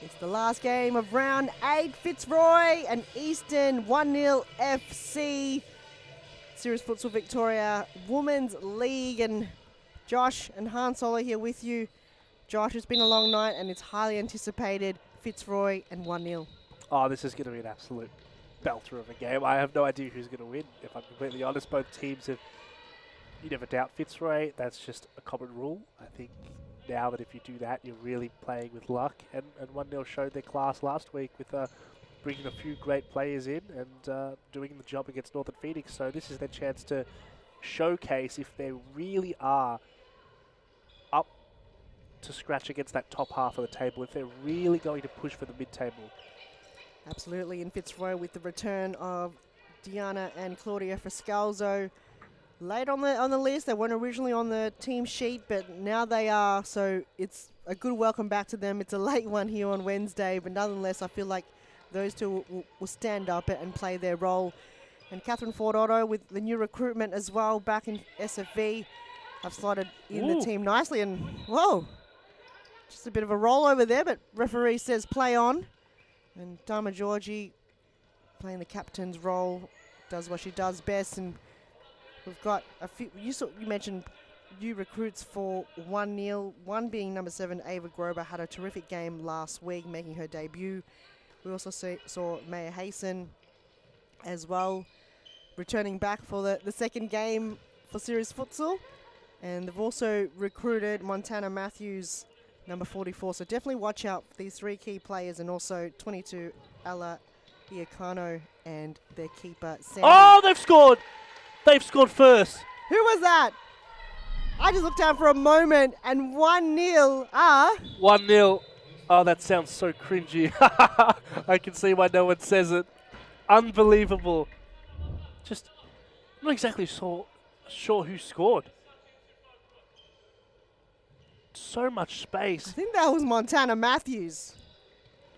It's the last game of round 8. Fitzroy and Eastern 1-0 FC. Series Futsal Victoria Women's League. And Josh and Han Solo here with you. Josh, it's been a long night and it's highly anticipated. Fitzroy and 1-0. Oh, this is going to be an absolute belter of a game. I have no idea who's going to win, if I'm completely honest. Both teams have, you never doubt Fitzroy. That's just a common rule. I think now that if you do that, you're really playing with luck. And 1-0 showed their class last week with bringing a few great players in and doing the job against Northern Phoenix. So this is their chance to showcase if they really are up to scratch against that top half of the table, if they're really going to push for the mid-table. Absolutely, in Fitzroy with the return of Diana and Claudia Friscalzo. Late on the list, they weren't originally on the team sheet, but now they are, so it's a good welcome back to them. It's a late one here on Wednesday, but nonetheless, I feel like those two will stand up and play their role. And Catherine Ford Otto with the new recruitment as well, back in SFV, have slotted in the team nicely, and whoa, just a bit of a roll over there, but referee says play on. And Dharma Georgie, playing the captain's role, does what she does best. And we've got a few, you mentioned new recruits for 1-0, one being number 7, Ava Grober, had a terrific game last week, making her debut. We also saw Maya Hasten as well, returning back for the second game for Series Futsal. And they've also recruited Montana Matthews, number 44. So definitely watch out for these 3 key players, and also 22, Ella Iacano, and their keeper, Sam. Oh, they've scored! They've scored first. Who was that? I just looked down for a moment, and 1-0. 1-0. Oh, that sounds so cringy. I can see why no one says it. Unbelievable. Just not exactly sure who scored. So much space. I think that was Montana Matthews.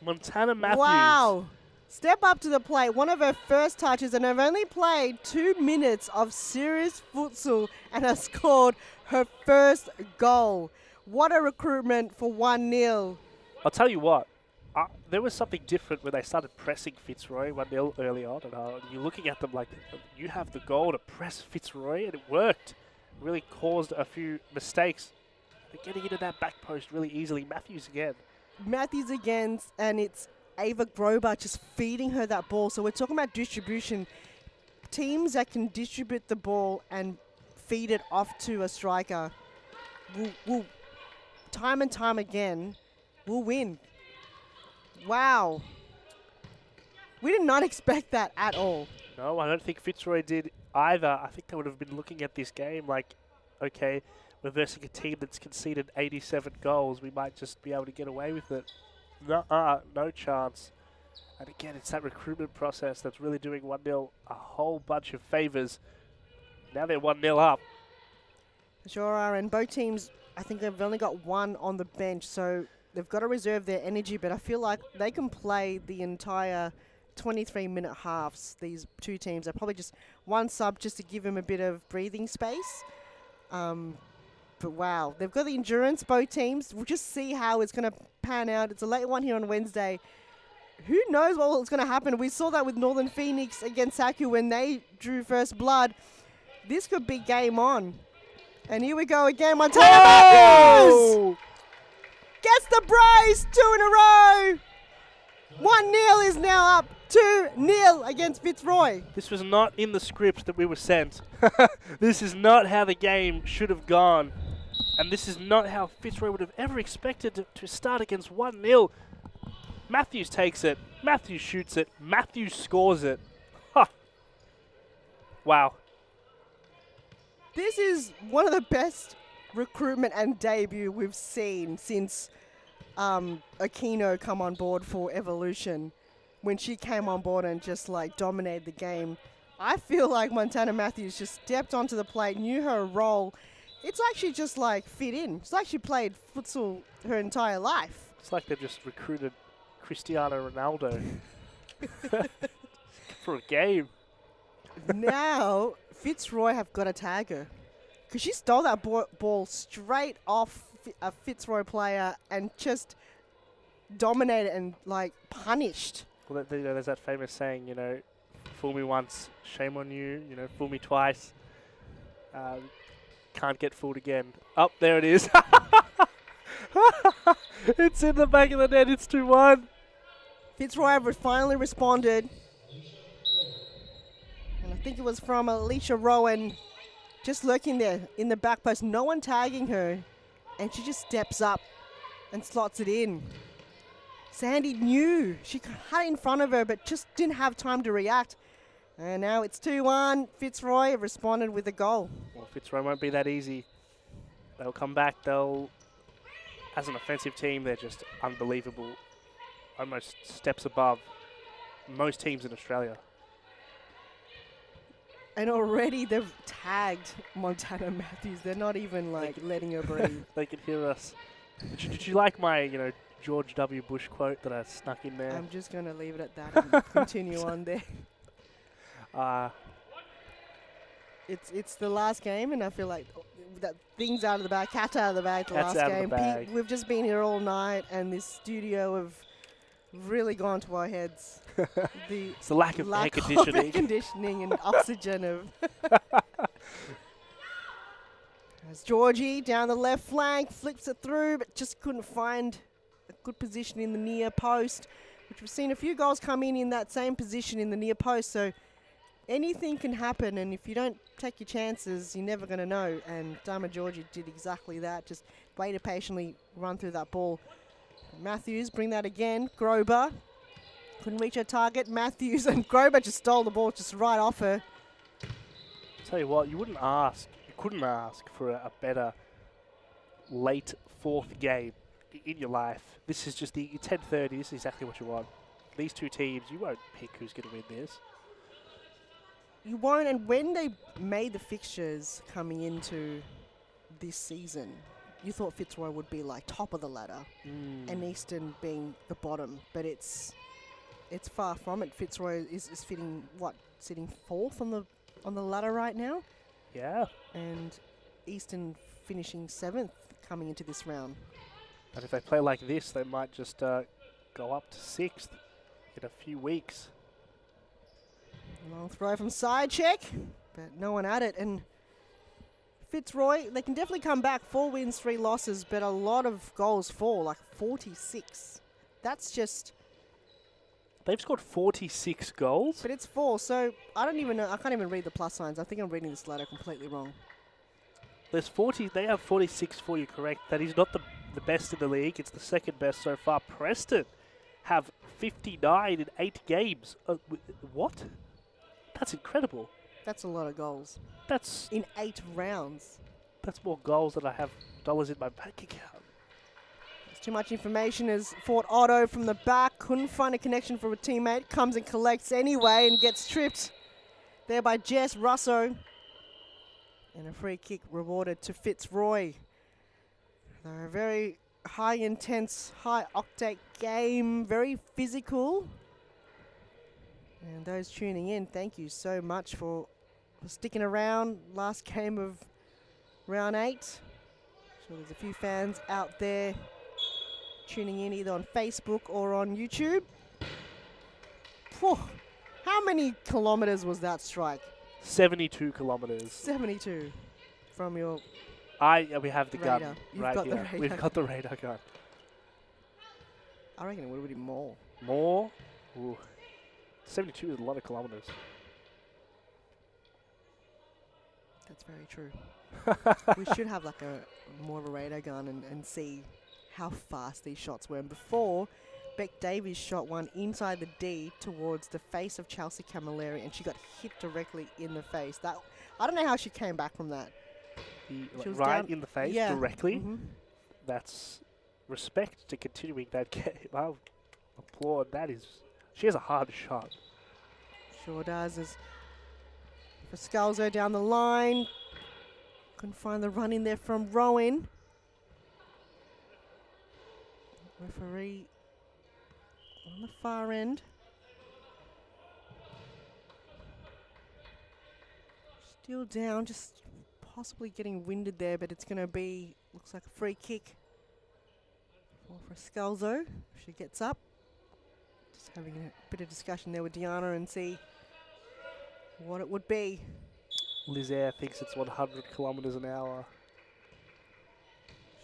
Montana Matthews. Wow. Step up to the plate. One of her first touches, and I've only played 2 minutes of serious futsal and has scored her first goal. What a recruitment for 1-0. I'll tell you what. There was something different when they started pressing Fitzroy 1-0 early on. And you're looking at them like, you have the goal to press Fitzroy, and it worked. It really caused a few mistakes. They're getting into that back post really easily. Matthews again, and it's Ava Grober just feeding her that ball. So we're talking about distribution. Teams that can distribute the ball and feed it off to a striker will time and time again will win. Wow. We did not expect that at all. No, I don't think Fitzroy did either. I think they would have been looking at this game like, okay, we're versing a team that's conceded 87 goals. We might just be able to get away with it. No chance. And again, it's that recruitment process that's really doing 1-0 a whole bunch of favours. Now they're 1-0 up. Sure are, and both teams, I think they've only got one on the bench, so they've got to reserve their energy, but I feel like they can play the entire 23-minute halves, these two teams. They're probably just one sub just to give them a bit of breathing space. But wow, they've got the endurance, both teams. We'll just see how it's going to pan out. It's a late one here on Wednesday. Who knows what's going to happen? We saw that with Northern Phoenix against Saku when they drew first blood. This could be game on. And here we go again. Montana Matthews gets the brace, 2 in a row. 1-0 is now up. 2-0 against Fitzroy. This was not in the script that we were sent. This is not how the game should have gone. And this is not how Fitzroy would have ever expected to start against 1-0. Matthews takes it. Matthews shoots it. Matthews scores it. Huh. Wow. This is one of the best recruitment and debut we've seen since Aquino come on board for Evolution. When she came on board and just like dominated the game. I feel like Montana Matthews just stepped onto the plate, knew her role. It's like she just like fit in. It's like she played futsal her entire life. It's like they've just recruited Cristiano Ronaldo for a game. Now, Fitzroy have got to tag her. Because she stole that ball straight off a Fitzroy player and just dominated and like punished. Well, there's that famous saying, fool me once, shame on you. Fool me twice, can't get fooled again. Up there it is. It's in the back of the net. It's 2-1. Fitzroy finally responded. And I think it was from Alicia Rowan, just lurking there in the back post. No one tagging her. And she just steps up and slots it in. Sandy knew she had it in front of her, but just didn't have time to react. And now it's 2-1. Fitzroy responded with a goal. Well, Fitzroy won't be that easy. They'll come back. As an offensive team, they're just unbelievable. Almost steps above most teams in Australia. And already they've tagged Montana Matthews. They're not even letting her breathe. They can hear us. Did you like my, George W. Bush quote that I snuck in there? I'm just going to leave it at that and continue on there. It's the last game, and I feel like that thing's out of the bag, cat's out of the bag. The Cat's last out of game. the bag. We've just been here all night, and this studio have really gone to our heads. It's the lack of air conditioning and oxygen of. As Georgie down the left flank flicks it through, but just couldn't find a good position in the near post, which we've seen a few goals come in that same position in the near post. So anything can happen, and if you don't take your chances, you're never going to know. And Dharma Georgie did exactly that, just waited patiently, run through that ball. Matthews, bring that again. Grober couldn't reach her target. Matthews and Grober just stole the ball just right off her. Tell you what, you couldn't ask for a better late fourth game in your life. This is just the 10:30. This is exactly what you want. These two teams, you won't pick who's going to win this. You won't, and when they made the fixtures coming into this season, you thought Fitzroy would be top of the ladder and Eastern being the bottom, but it's far from it. Fitzroy is sitting fourth on the ladder right now. Yeah. And Eastern finishing 7th coming into this round. And if they play like this, they might just go up to 6th in a few weeks. Long throw from side check, but no one at it. And Fitzroy, they can definitely come back. 4 wins, 3 losses, but a lot of goals for, 46. That's just... They've scored 46 goals? But it's 4, so I don't even know. I can't even read the plus signs. I think I'm reading this ladder completely wrong. There's 40. They have 46 for you, correct? That is not the best in the league. It's the second best so far. Preston have 59 in 8 games. What? That's incredible. That's a lot of goals. That's in 8 rounds. That's more goals than I have dollars in my bank account. There's too much information as Fort Otto from the back. Couldn't find a connection for a teammate. Comes and collects anyway and gets tripped there by Jess Russo. And a free kick rewarded to Fitzroy. They're a very high intense, high octane game. Very physical. And those tuning in, thank you so much for sticking around. Last game of round 8. So there's a few fans out there tuning in either on Facebook or on YouTube. Whew. How many kilometres was that strike? 72 kilometres. 72 from your we have the gun right got here. the radar. We've got the radar gun. I reckon it would have been more. More? Ooh. 72 is a lot of kilometres. That's very true. We should have more of a radar gun and see how fast these shots were. And before, Beck Davies shot one inside the D towards the face of Chelsea Camilleri, and she got hit directly in the face. I don't know how she came back from that. Right in the face, directly? Mm-hmm. That's respect to continuing that game. I'll applaud. She has a hard shot. Sure does. As for Scalzo down the line. Couldn't find the run in there from Rowan. Referee on the far end. Still down, just possibly getting winded there, but it's going to be, looks like a free kick For Scalzo, she gets up. Just having a bit of discussion there with Diana and see what it would be. Lizaire thinks it's 100 kilometres an hour.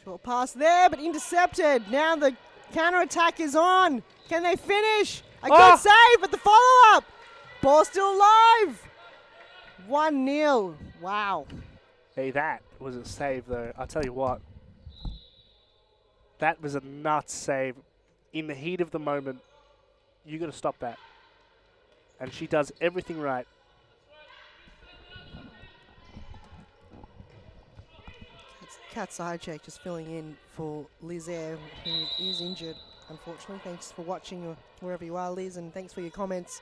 Short pass there, but intercepted. Now the counter-attack is on. Can they finish? A good save, but the follow-up. Ball still alive. 1-0. Wow. Hey, that was a save, though. I'll tell you what. That was a nuts save. In the heat of the moment, you got to stop that. And she does everything right. Kat Sidecheck just filling in for Lizaire, who is injured, unfortunately. Thanks for watching wherever you are, Liz, and thanks for your comments.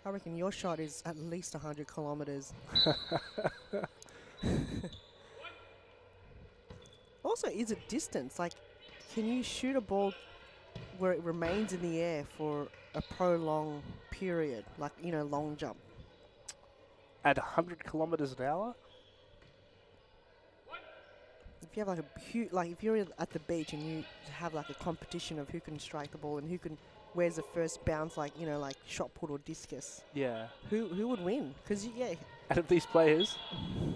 I reckon your shot is at least 100 kilometres. Also, is it distance? Like, can you shoot a ball where it remains in the air for a prolonged period? Like, you know, long jump. At 100 kilometres an hour? If you have like a huge, like if you're at the beach and you have like a competition of who can strike the ball and where's the first bounce, like, you know, like shot put or discus. Yeah. Who would win? Because yeah. Out of these players,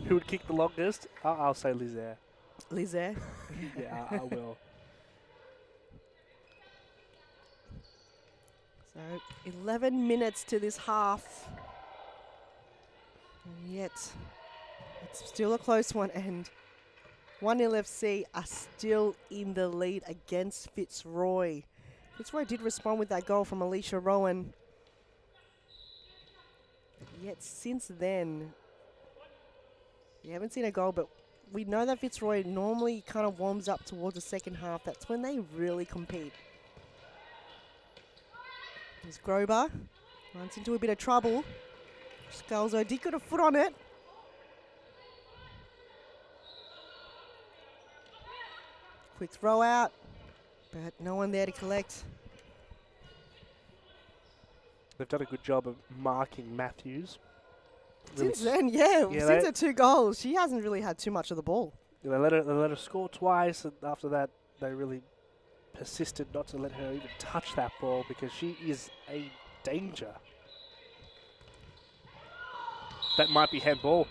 who would kick the longest? I'll say Lizaire. Lizaire? Yeah, I will. So 11 minutes to this half. And yet, it's still a close one, and 1-0 FC are still in the lead against Fitzroy. Fitzroy did respond with that goal from Alicia Rowan. Yet since then, we haven't seen a goal, but we know that Fitzroy normally kind of warms up towards the second half. That's when they really compete. There's Grober. Runs into a bit of trouble. Scalzo did get a foot on it. Quick throw out, but no one there to collect. They've done a good job of marking Matthews. Since then, yeah, since her 2 goals, she hasn't really had too much of the ball. Yeah, they let her score twice, and after that, they really persisted not to let her even touch that ball because she is a danger. That might be handball.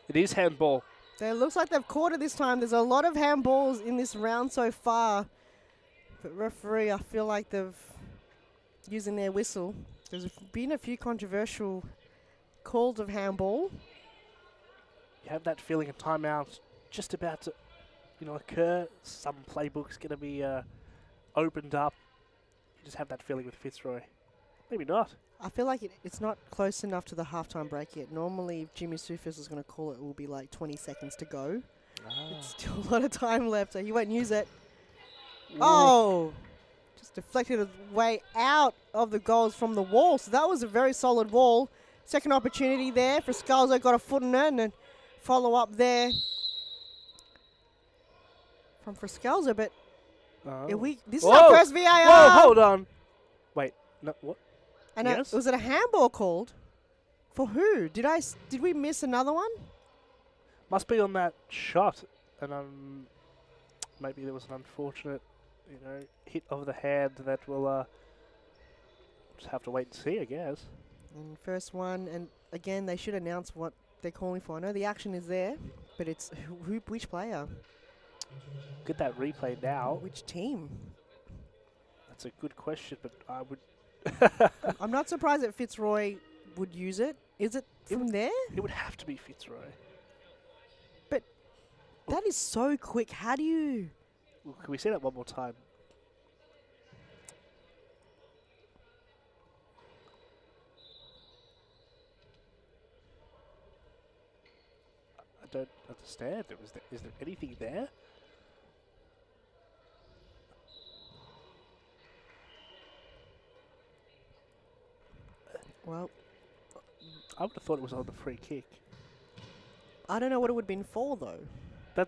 It is handball. So it looks like they've caught it this time. There's a lot of handballs in this round so far. But referee, I feel like they've using their whistle. There's been a few controversial calls of handball. You have that feeling a timeout just about to, occur. Some playbook's going to be opened up. You just have that feeling with Fitzroy. Maybe not. I feel like it's not close enough to the halftime break yet. Normally, if Jimmy Sufis is going to call it, it will be like 20 seconds to go. It's still a lot of time left, so he won't use it. Ooh. Oh! Just deflected his way out of the goals from the wall. So that was a very solid wall. Second opportunity there for Scalzo. Got a foot in it, and then follow up there from Scalzo. But this is our first VAR. Whoa, hold on. Wait, no, what? And yes? Was it a handball called? For who? Did we miss another one? Must be on that shot. And maybe there was an unfortunate, hit of the hand that we'll just have to wait and see, I guess. And first one, and again, they should announce what they're calling for. I know the action is there, but it's which player? Get that replay now. Which team? That's a good question, but I would... I'm not surprised that Fitzroy would use it. Is it from there? It would have to be Fitzroy. But that is so quick. How do you... Well, can we see that one more time? I don't understand. Is there anything there? Well, I would have thought it was on the free kick. I don't know what it would have been for, though.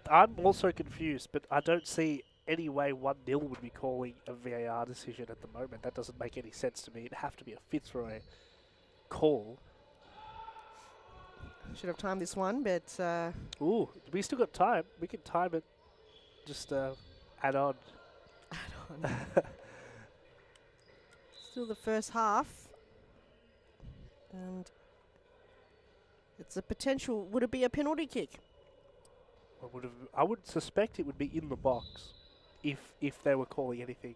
I'm also confused, but I don't see any way 1-0 would be calling a VAR decision at the moment. That doesn't make any sense to me. It'd have to be a Fitzroy call. Should have timed this one, but... Ooh, we still got time. We can time it. Just add on. Add on. one. Still the first half. And it's a potential. Would it be a penalty kick? I would suspect it would be in the box if they were calling anything.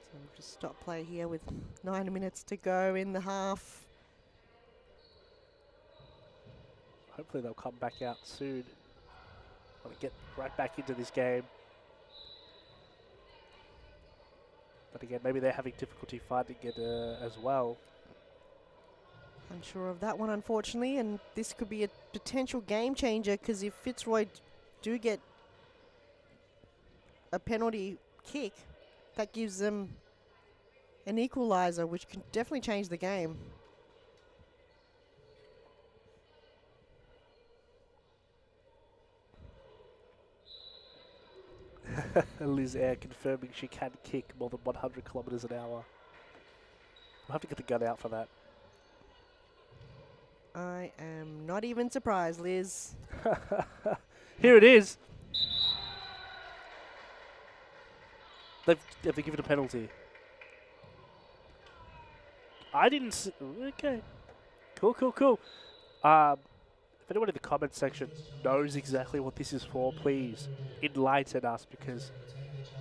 So we'll just stop play here with 9 minutes to go in the half. Hopefully they'll come back out soon. Want to get right back into this game. But again, maybe they're having difficulty finding it as well. Unsure of that one, unfortunately, and this could be a potential game changer because if Fitzroy do get a penalty kick, that gives them an equaliser, which can definitely change the game. Liz Air confirming she can kick more than 100 kilometres an hour. We'll have to get the gun out for that. I am not even surprised, Liz. Here it is. Have they given a penalty? I didn't see. Okay. Cool. If anyone in the comment section knows exactly what this is for, please enlighten us because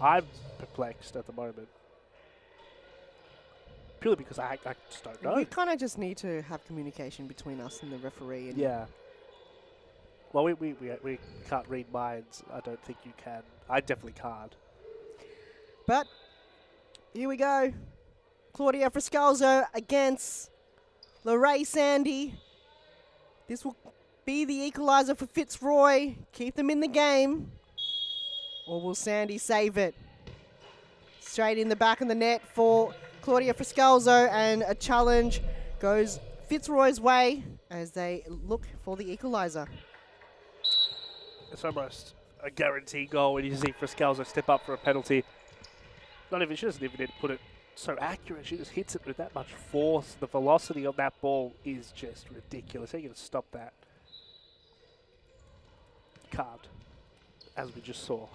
I'm perplexed at the moment. Purely because I just don't know. We kind of just need to have communication between us and the referee. And Yeah. Well, we can't read minds. I don't think you can. I definitely can't. But here we go. Claudia Friscalzo against Lorraine Sandy. This will be the equaliser for Fitzroy. Keep them in the game. Or will Sandy save it? Straight in the back of the net for Claudia Friscalzo, and a challenge goes Fitzroy's way as they look for the equaliser. It's almost a guaranteed goal when you see Friscalzo step up for a penalty. She doesn't even need to put it so accurate. She just hits it with that much force. The velocity of that ball is just ridiculous. How are you going to stop that? Can't, as we just saw.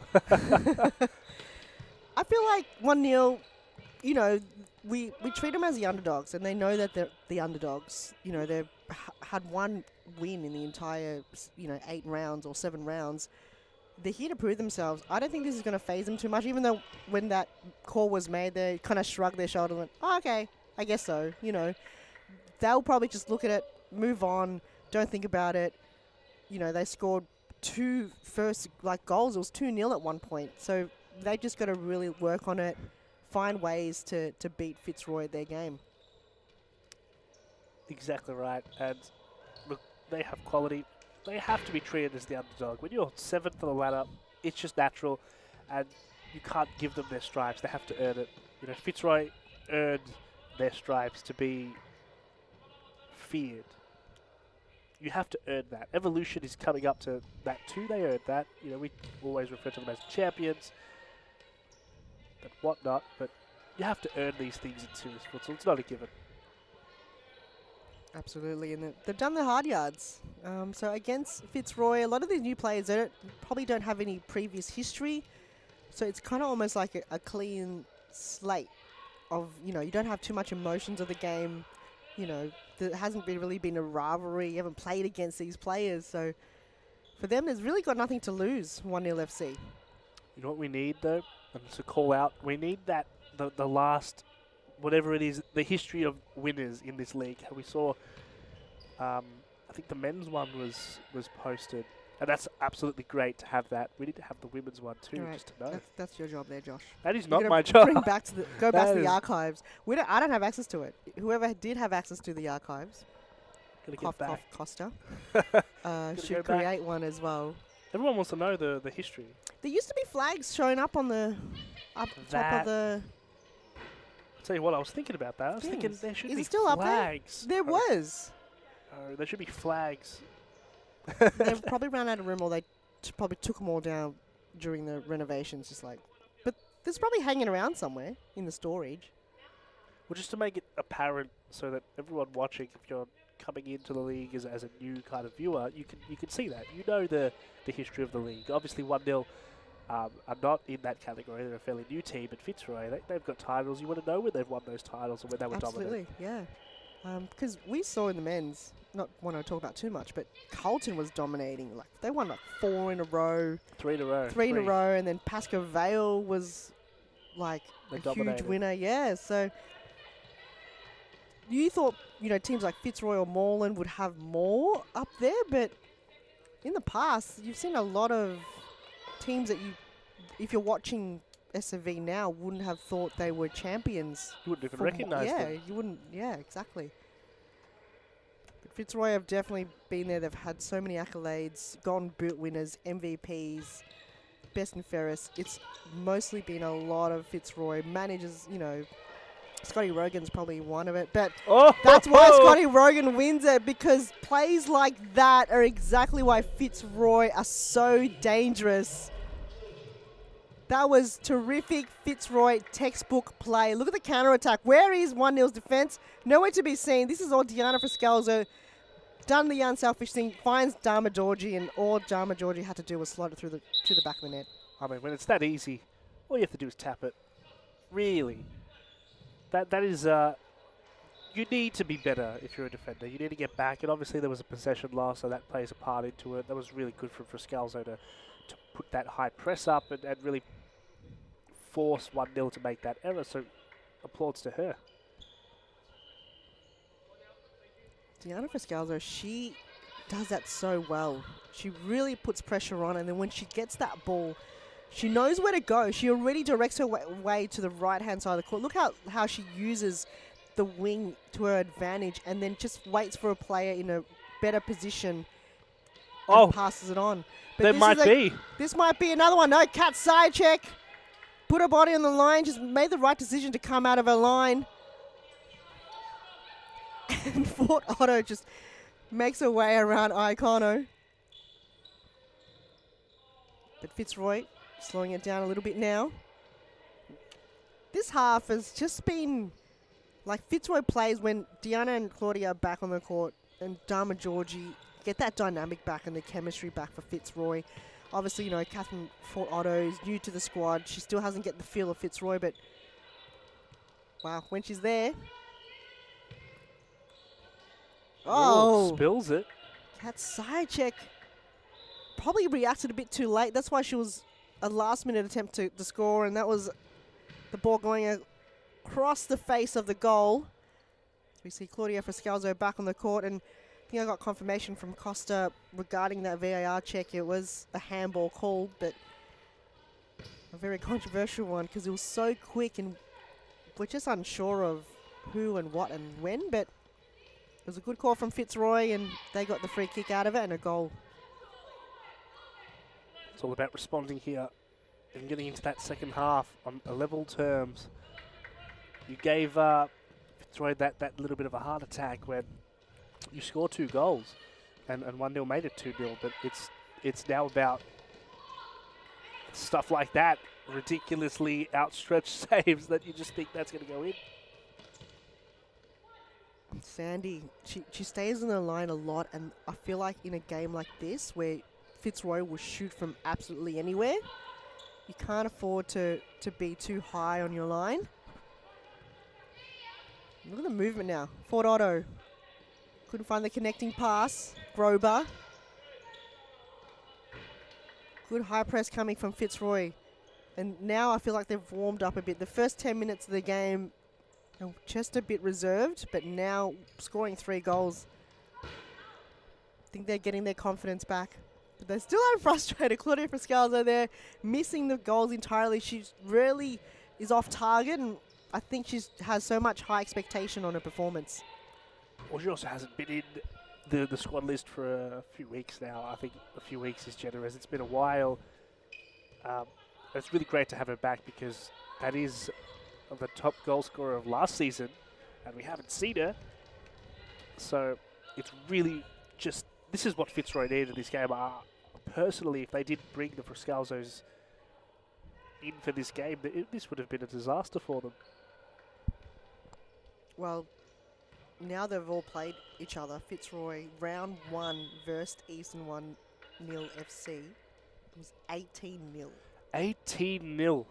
I feel like 1-0, you know, we treat them as the underdogs, and they know that they're the underdogs. You know, they've had one win in the entire, 8 rounds or 7 rounds. They're here to prove themselves. I don't think this is going to phase them too much, even though when that call was made, they kind of shrugged their shoulder and went, oh, okay, I guess so. They'll probably just look at it, move on, don't think about it. They scored 2 first goals. It was 2-0 at one point. So they just got to really work on it, find ways to beat Fitzroy at their game. Exactly right. And look, they have quality. They have to be treated as the underdog. When you're 7th on the ladder, it's just natural, and you can't give them their stripes. They have to earn it. Fitzroy earned their stripes to be feared. You have to earn that. Evolution is coming up to that too. They earned that. We always refer to them as champions and whatnot, but you have to earn these things in serious futsal. It's not a given. Absolutely, and they've done the hard yards. So against Fitzroy, a lot of these new players, they probably don't have any previous history. So it's kind of almost like a clean slate of, you don't have too much emotions of the game. There hasn't really been a rivalry. You haven't played against these players. So for them, there's really got nothing to lose, 1-0 FC. You know what we need, though? And to call out, we need that, the last, whatever it is, the history of winners in this league. We saw, I think the men's one was posted. And that's absolutely great to have that. We need to have the women's one too, right. just to know. That's your job there, Josh. That is not my job. Go back to the archives. I don't have access to it. Whoever did have access to the archives, Costa, should create one as well. Everyone wants to know the history. There used to be flags showing up on the top of the. I'll tell you what, I was thinking about that. I was thinking there should be it still flags. Up there? There was. There should be flags. They probably ran out of room, or they probably took them all down during the renovations. But there's probably hanging around somewhere in the storage. Well, just to make it apparent, so that everyone watching, if you're coming into the league as a new kind of viewer, you can see that. You know the history of the league. Obviously, 1-0 are not in that category. They're a fairly new team, but Fitzroy, they've got titles. You want to know when they've won those titles and when they were dominant. Absolutely, yeah. Because we saw in the men's, not want to talk about too much, but Carlton was dominating. Like they won like 4 in a row. 3 in a row. 3 in a row, and then Pascoe Vale was like They a dominated. huge winner. Yeah, so you thought, teams like Fitzroy or Moreland would have more up there, but in the past, you've seen a lot of teams that if you're watching SFV now, wouldn't have thought they were champions. You wouldn't even recognise them. Yeah, you wouldn't. Yeah, exactly. But Fitzroy have definitely been there. They've had so many accolades, Golden Boot winners, MVPs, best and fairest. It's mostly been a lot of Fitzroy managers. Scotty Rogan's probably one of it, but that's why Scotty Rogan wins it, because plays like that are exactly why Fitzroy are so dangerous. That was terrific Fitzroy textbook play. Look at the counter-attack. Where is 1-0's defence? Nowhere to be seen. This is all Diana Frascalzo. Done the unselfish thing. Finds Dharma Georgie, and all Dharma Georgie had to do was slot it to the back of the net. I mean, when it's that easy, all you have to do is tap it. Really. That is... you need to be better if you're a defender. You need to get back, and obviously there was a possession loss, so that plays a part into it. That was really good from Frascalzo to put that high press up and really force 1-0 to make that error. So applauds to her. Diana Frascalzo, she does that so well. She really puts pressure on, and then when she gets that ball, she knows where to go. She already directs her way to the right-hand side of the court. Look how she uses the wing to her advantage and then just waits for a player in a better position and passes it on. But this might be another one. No, Kat side check. Put her body on the line. Just made the right decision to come out of her line. And Fort Otto just makes her way around Icono. But Fitzroy slowing it down a little bit now. This half has just been like Fitzroy plays when Diana and Claudia are back on the court and Dharma Georgie get that dynamic back and the chemistry back for Fitzroy. Obviously, Catherine Fort Otto is new to the squad. She still hasn't get the feel of Fitzroy, but wow, when she's there. Oh, spills it. Cat side check. Probably reacted a bit too late. That's why she was a last-minute attempt to score, and that was the ball going across the face of the goal. We see Claudia Frascalzo back on the court, and I think I got confirmation from Costa regarding that VAR check. It was a handball called, but a very controversial one because it was so quick, and we're just unsure of who and what and when, but it was a good call from Fitzroy, and they got the free kick out of it and a goal. It's all about responding here and getting into that second half on level terms. You gave Fitzroy that little bit of a heart attack when you score 2 goals, and 1-0 made it 2-0, but it's now about stuff like that, ridiculously outstretched saves that you just think that's going to go in. Sandy, she stays in the line a lot, and I feel like in a game like this where Fitzroy will shoot from absolutely anywhere, you can't afford to be too high on your line. Look at the movement now. Fort Otto couldn't find the connecting pass. Grober. Good high press coming from Fitzroy. And now I feel like they've warmed up a bit. The first 10 minutes of the game, just a bit reserved, but now scoring 3 goals. I think they're getting their confidence back. But they're still frustrated. Claudia Frascalzo there, missing the goals entirely. She rarely is off target, and I think she has so much high expectation on her performance. Well, she also hasn't been in the squad list for a few weeks now. I think a few weeks is generous. It's been a while. It's really great to have her back because that is the top goal scorer of last season, and we haven't seen her. So it's really just, this is what Fitzroy needed in this game. Personally, if they did bring the Frascalzos in for this game, this would have been a disaster for them. Well, now they've all played each other. Fitzroy, round 1 versus Eastern 1-0 FC. It was 18-0. 18-0.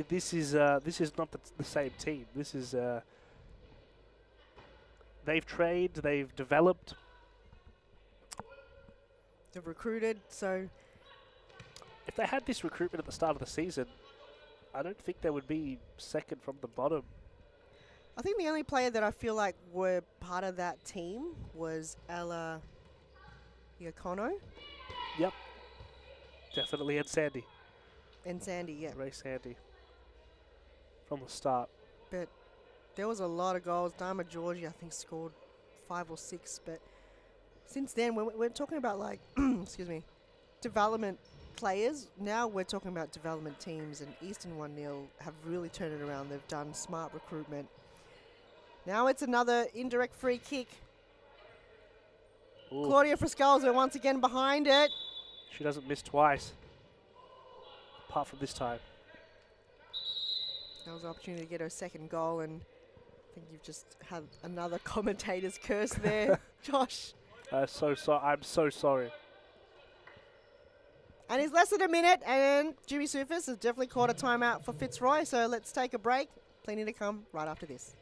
This is not the same team. This is they've trained, they've developed, they've recruited. So if they had this recruitment at the start of the season, I don't think they would be second from the bottom. I think the only player that I feel like were part of that team was Ella Iacono. Yep, definitely, and Sandy. And Sandy, yeah. Ray Sandy. From the start. But there was a lot of goals. Dharma Georgie, I think, scored 5 or 6. But since then, we're talking about, like, excuse me, development players. Now we're talking about development teams, and Eastern 1-0 have really turned it around. They've done smart recruitment. Now it's another indirect free kick. Ooh. Claudia Frascalzo once again behind it. She doesn't miss twice. Apart from this time. That was an opportunity to get her second goal, and I think you've just had another commentator's curse there, Josh. I'm so sorry. And it's less than a minute, and Jimmy Sufis has definitely caught a timeout for Fitzroy, so let's take a break. Plenty to come right after this.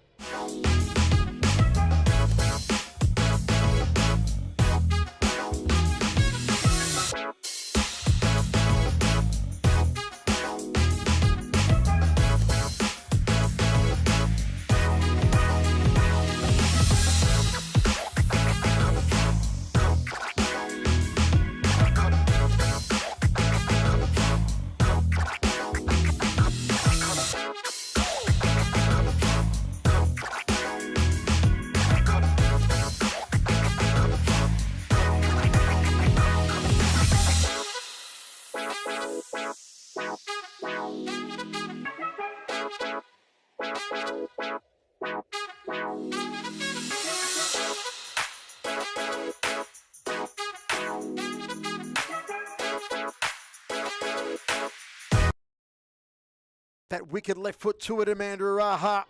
That wicked left foot to it, Amanda Araha.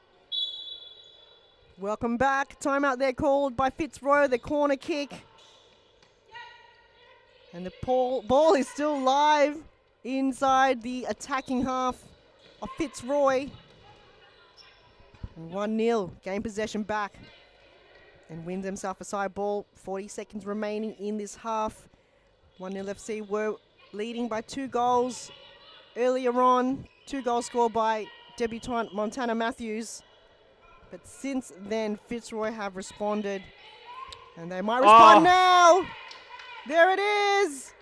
Welcome back. Timeout there called by Fitzroy, the corner kick. And the ball is still live inside the attacking half of Fitzroy. And 1-0, gain possession back. And wins himself a side ball. 40 seconds remaining in this half. 1-0 FC were leading by 2 goals earlier on. 2 goals scored by debutant Montana Matthews. But since then, Fitzroy have responded. And they might respond now. There it is.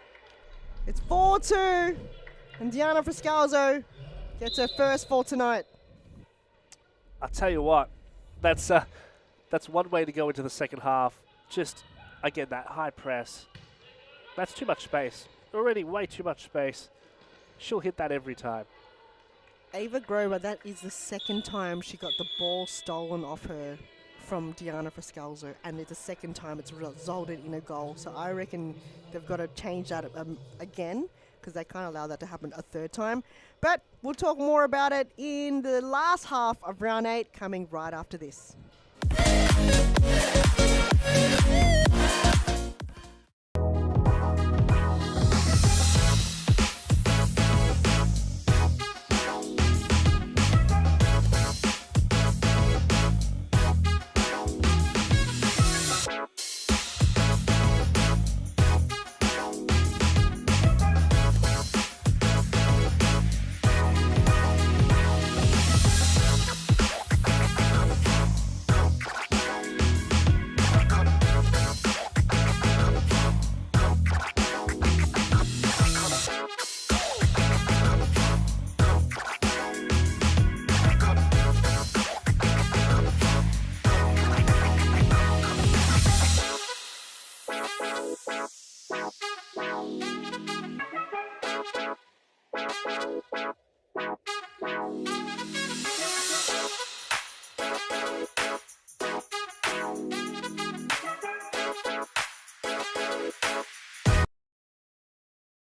It's 4-2. And Diana Frascalzo gets her first for tonight. I'll tell you what, that's one way to go into the second half. Just, again, that high press. That's too much space. Already way too much space. She'll hit that every time. Ava Grover, that is the second time she got the ball stolen off her from Diana Frascalzo, and it's the second time it's resulted in a goal. So I reckon they've got to change that again, because they can't allow that to happen a third time. But we'll talk more about it in the last half of round 8, coming right after this.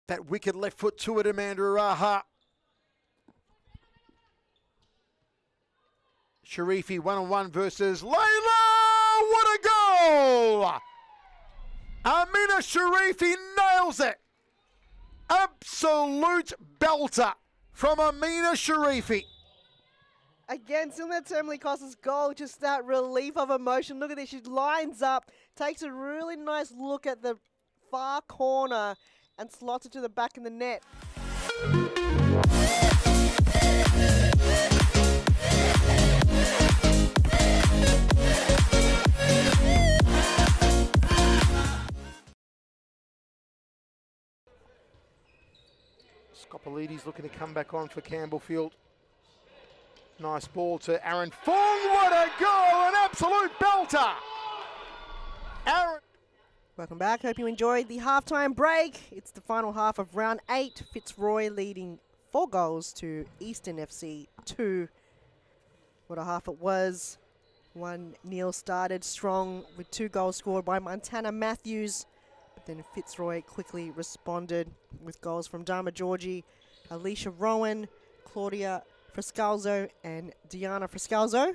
That wicked left foot to it, Amanda Araha. Sharifi 1-on-1 versus Layla. What a goal! Amina Sharifi nails it. Absolute belter from Amina Sharifi. Again, similar to Emily Costa's goal, just that relief of emotion. Look at this. She lines up, takes a really nice look at the far corner and slots it to the back of the net. Scopolides looking to come back on for Campbellfield. Nice ball to Aaron Fong. What a goal! An absolute belter! Aaron. Welcome back. Hope you enjoyed the halftime break. It's the final half of round 8. Fitzroy leading 4 goals to Eastern FC 2. What a half it was. 1-0 started strong with 2 goals scored by Montana Matthews. But then Fitzroy quickly responded with goals from Dharma Georgie, Alicia Rowan, Claudia Friscalzo and Diana Friscalzo.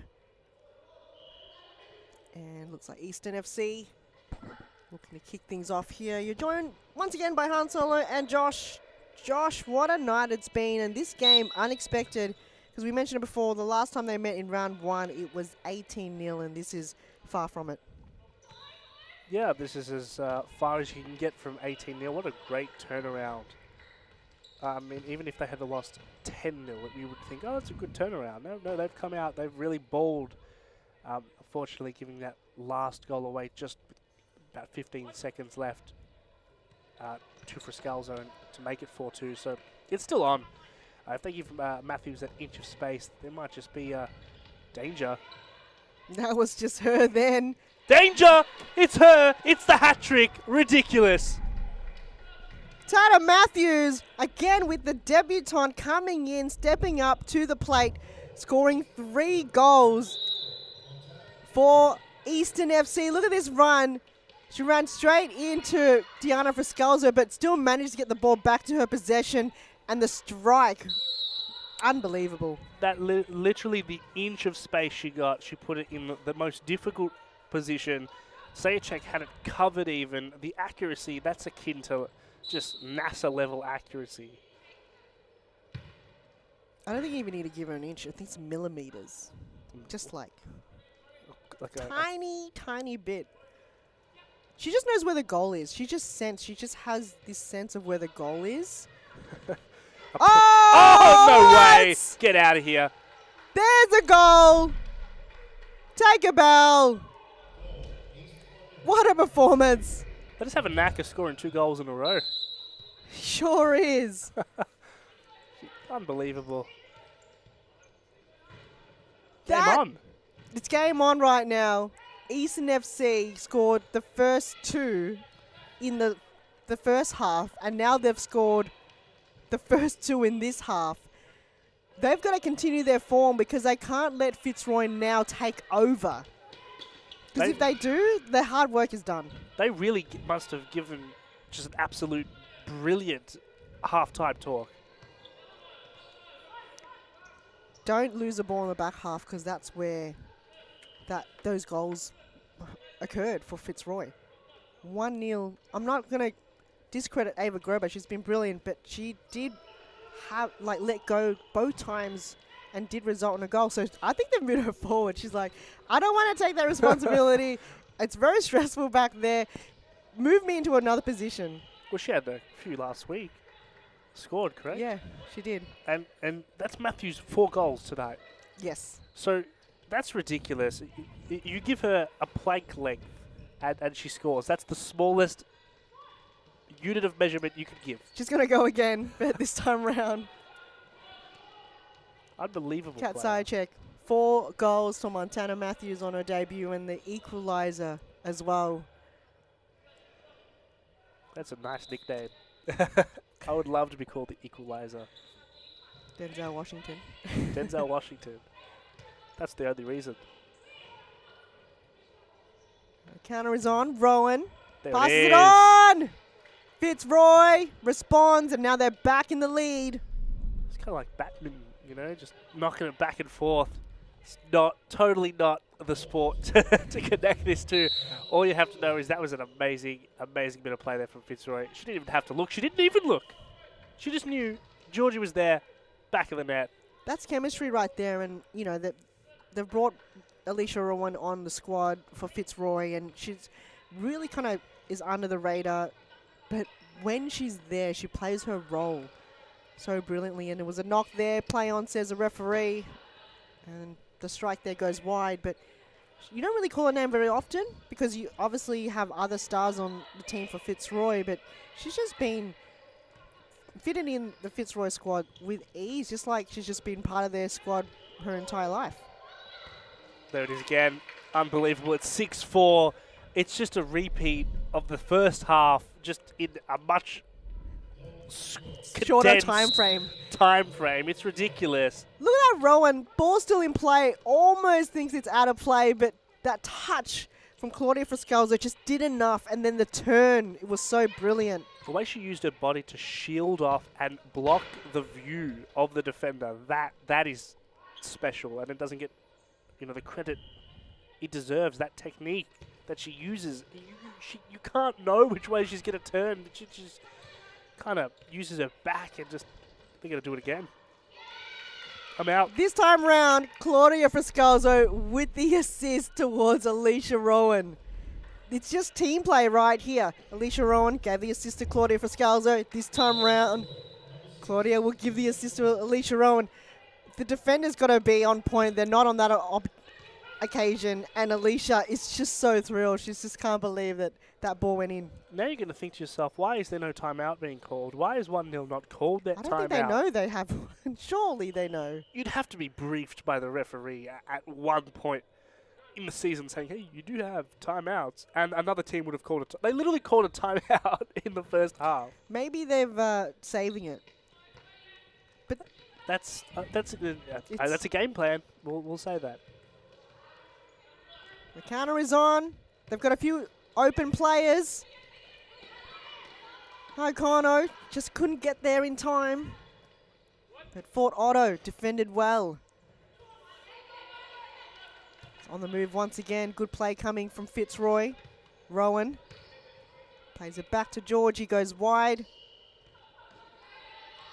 And looks like Eastern FC looking to kick things off here. You're joined once again by Han Solo and Josh. Josh, what a night it's been. And this game, unexpected, because we mentioned it before, the last time they met in round 1, it was 18-0, and this is far from it. Yeah, this is as far as you can get from 18-0. What a great turnaround. I mean, even if they had lost 10-0, we would think, oh, that's a good turnaround. No, they've come out, they've really bowled. Unfortunately, giving that last goal away just with about 15 seconds left to Friscalzo to make it 4-2. So it's still on. If they give Matthews that inch of space, there might just be danger. That was just her then. Danger! It's her! It's the hat-trick! Ridiculous! Tana Matthews, again with the debutante coming in, stepping up to the plate, scoring 3 goals for Eastern FC. Look at this run. She ran straight into Diana Friscalzo, but still managed to get the ball back to her possession, and the strike, unbelievable. That literally the inch of space she got, she put it in the most difficult position. Sayacek had it covered even. The accuracy, that's akin to just NASA level accuracy. I don't think you even need to give her an inch. I think it's millimeters. Just like a tiny bit. She just knows where the goal is. She just has this sense of where the goal is. Oh, no way. Get out of here. There's a goal. Take a bow. What a performance. They just have a knack of scoring 2 goals in a row. Sure is. Unbelievable. Game on. It's game on right now. Eastern FC scored the first 2 in the first half, and now they've scored the first 2 in this half. They've got to continue their form because they can't let Fitzroy now take over. Because if they do, their hard work is done. They really must have given just an absolute brilliant half-time talk. Don't lose the ball in the back half because that's where those goals occurred for Fitzroy. 1-0. I'm not going to discredit Ava Grober. She's been brilliant, but she did have let go both times and did result in a goal. So I think they've moved her forward. She's like, I don't want to take that responsibility. It's very stressful back there. Move me into another position. Well, she had a few last week. Scored, correct? Yeah, she did. And that's Matthews' 4 goals tonight. Yes. So that's ridiculous. You give her a plank length and she scores. That's the smallest unit of measurement you could give. She's going to go again, but this time round. Unbelievable. Kat Sayacek, 4 goals for Montana Matthews on her debut and the equaliser as well. That's a nice nickname. I would love to be called the equaliser. Denzel Washington. Denzel Washington. That's the only reason. The counter is on. Rowan There passes it it is. on. Fitzroy responds, and now they're back in the lead. It's kind of like badminton, you know, just knocking it back and forth. It's totally not the sport to connect this to. All you have to know is that was an amazing bit of play there from Fitzroy. She didn't even have to look. She didn't even look. She just knew Georgie was there, back of the net. That's chemistry right there, and you know that they've brought Alicia Rowan on the squad for Fitzroy, and she's really kind of is under the radar, but when she's there, she plays her role so brilliantly. And there was a knock there, play on, says the referee, and the strike there goes wide. But you don't really call her name very often because you obviously have other stars on the team for Fitzroy, but she's just been fitting in the Fitzroy squad with ease, just like she's just been part of their squad her entire life. There it is again. Unbelievable. It's 6-4. It's just a repeat of the first half, just in a much shorter time frame. It's ridiculous. Look at that Rowan. Ball still in play. Almost thinks it's out of play, but that touch from Claudia Frascalzo just did enough. And then the turn, it was so brilliant. The way she used her body to shield off and block the view of the defender, that is special. And it doesn't get, the credit it deserves. That technique that she uses. You can't know which way she's going to turn. She just kind of uses her back and just, they're going to do it again. I'm out. This time round, Claudia Frascalzo with the assist towards Alicia Rowan. It's just team play right here. Alicia Rowan gave the assist to Claudia Frascalzo. This time round, Claudia will give the assist to Alicia Rowan. The defender's got to be on point. They're not on that occasion, and Alicia is just so thrilled. She just can't believe that that ball went in. Now you're going to think to yourself, why is there no timeout being called? Why is 1-0 not called that timeout? I don't think they know they have one. Surely they know. You'd have to be briefed by the referee at one point in the season saying, hey, you do have timeouts. And another team would have called it. They literally called a timeout in the first half. Maybe they've saving it. But that's a game plan. We'll say that. The counter is on. They've got a few open players. O'Connor just couldn't get there in time. But Fort Otto defended well. It's on the move once again. Good play coming from Fitzroy. Rowan plays it back to George. He goes wide.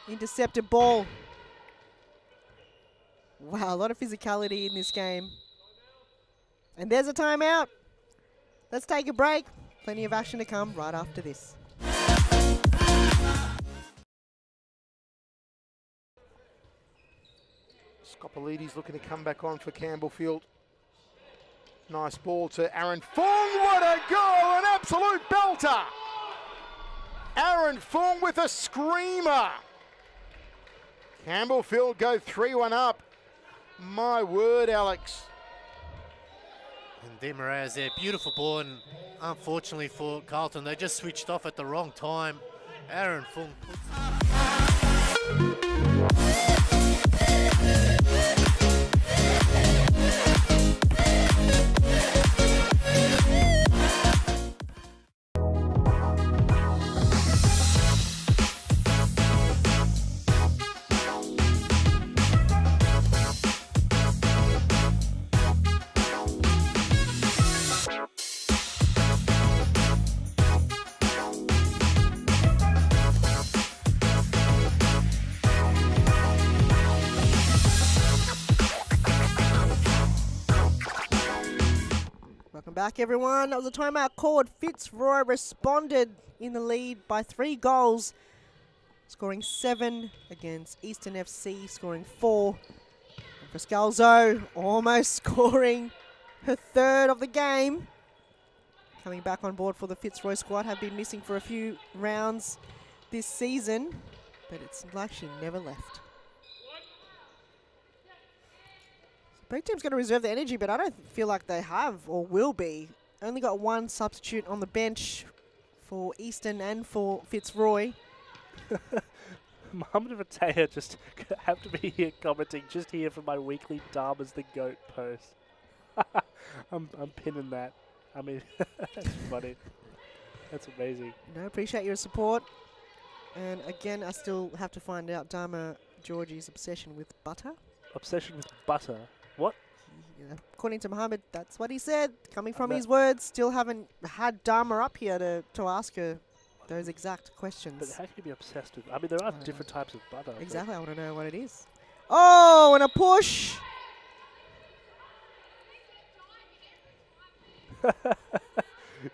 Intercepted ball. Wow, a lot of physicality in this game. And there's a timeout. Let's take a break. Plenty of action to come right after this. Scoppolides looking to come back on for Campbellfield. Nice ball to Aaron Fung. What a goal! An absolute belter! Aaron Fung with a screamer. Campbellfield go 3-1 up. My word, Alex. And Di Moraes there, beautiful ball, and unfortunately for Carlton, they just switched off at the wrong time. Aaron Fung Back everyone. That was a timeout called. Fitzroy responded in the lead by 3 goals, scoring 7 against Eastern FC, scoring 4. And Frascalzo almost scoring her 3rd of the game. Coming back on board for the Fitzroy squad, have been missing for a few rounds this season, but it's like she never left. Both teams going to reserve the energy, but I don't feel like they have or will be. Only got 1 substitute on the bench for Eastern and for Fitzroy. Mohamed Rataya just have to be here commenting, just here for my weekly Dharma's the GOAT post. I'm pinning that. I mean, that's funny. That's amazing. No, appreciate your support. And again, I still have to find out Dharma Georgie's obsession with butter. Obsession with butter? What? according to Mohammed, that's what he said. Coming from that- his words, still haven't had Dharma up here to ask her those exact But questions. how can you be obsessed with? I mean, there are don't different types of butter. but- Exactly, I want to know what it is. Oh, and a push.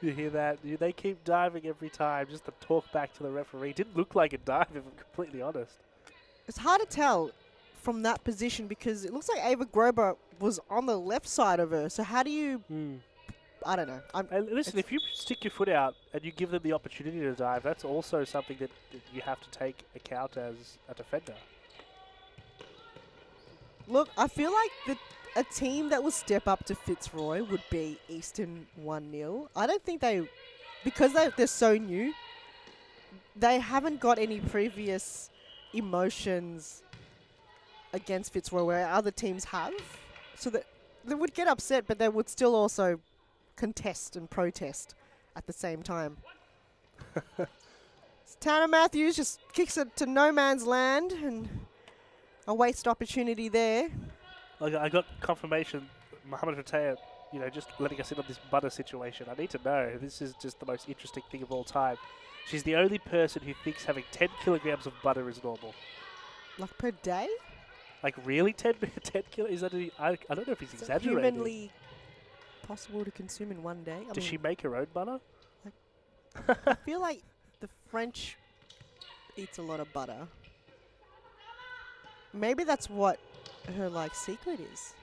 You hear that? They keep diving every time just to talk back to the referee. Didn't look like a dive, if I'm completely honest. It's hard to tell from that position because it looks like Ava Grober was on the left side of her. So how do you? I don't know. And listen, if you stick your foot out and you give them the opportunity to dive, that's also something that you have to take account as a defender. Look, I feel like a team that will step up to Fitzroy would be Eastern 1-0. I don't think because they're so new, they haven't got any previous emotions against Fitzroy where other teams have. So that they would get upset, but they would still also contest and protest at the same time. Tanner Matthews just kicks it to no man's land and a waste opportunity there. Like, I got confirmation, Mohammed Fateh, just letting us in on this butter situation. I need to know. This is just the most interesting thing of all time. She's the only person who thinks having 10 kilograms of butter is normal. Like per day? Like, really? 10 kilos? Is that I don't know if he's Is that exaggerating. humanly possible to consume in one day? Does she make her own butter? I feel like the French eats a lot of butter. Maybe that's what her secret is.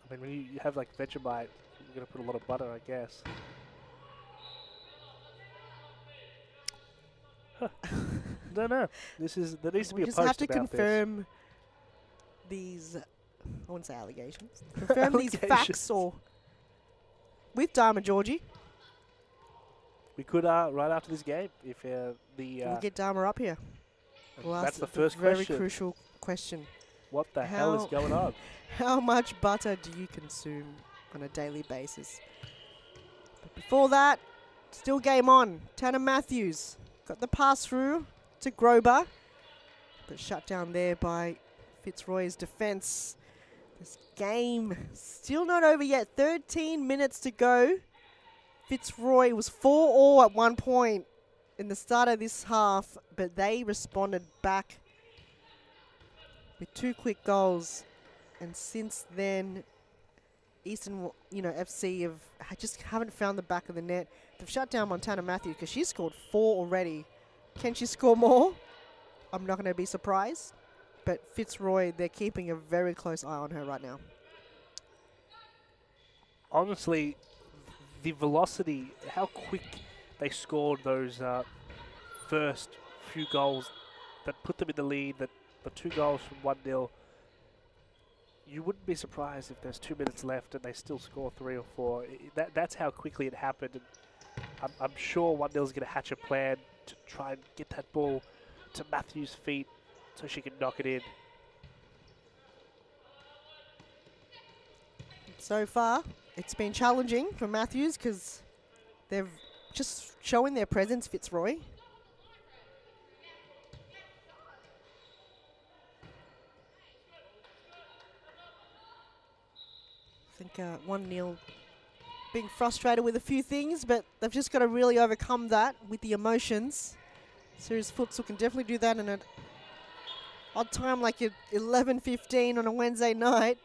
I mean, when you have Vegemite, you're going to put a lot of butter, I guess. Don't know. There needs to be We a just post have to about confirm these, I wouldn't say allegations, confirm these facts Allegations. or with Dharma Georgie. We could, right after this game, if We'll get Dharma up here. We'll that's ask the first very question. crucial question. What the hell is How- going on? How much butter do you consume on a daily basis? But before that, still game on. Tanner Matthews got the pass through to Grober, but shut down there by Fitzroy's defense. This game still not over yet. 13 minutes to go. Fitzroy was 4-4 at one point in the start of this half, but they responded back with 2 quick goals. And since then, Eastern, FC just haven't found the back of the net. They've shut down Montana Matthews because she scored 4 already. Can she score more? I'm not going to be surprised. But Fitzroy, they're keeping a very close eye on her right now. Honestly, the velocity, how quick they scored those first few goals that put them in the lead, the 2 goals from 1-0. You wouldn't be surprised if there's 2 minutes left and they still score 3 or 4. That's how quickly it happened. And I'm sure 1-0 is going to hatch a plan to try and get that ball to Matthews' feet so she can knock it in. So far, it's been challenging for Matthews because they've just showing their presence, Fitzroy. I think 1-0, being frustrated with a few things, but they've just got to really overcome that with the emotions. Series Futsal can definitely do that in an odd time like at 11:15 on a Wednesday night.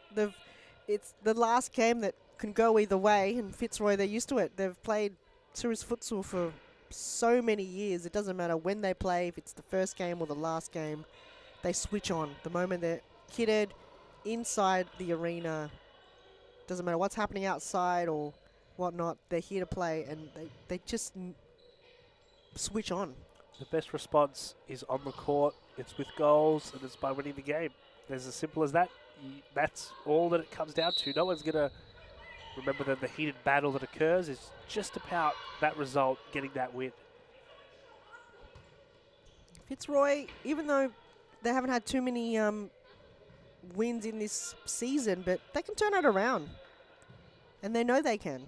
It's the last game that can go either way, and Fitzroy, they're used to it. They've played Series Futsal for so many years. It doesn't matter when they play, if it's the first game or the last game, they switch on. The moment they're kitted inside the arena, doesn't matter what's happening outside or whatnot, they're here to play, and they just switch on. The best response is on the court, it's with goals, and it's by winning the game. It's as simple as that. That's all that it comes down to. No one's going to remember that the heated battle that occurs is just about that result, getting that win. Fitzroy, even though they haven't had too many wins in this season, but they can turn it around. And they know they can.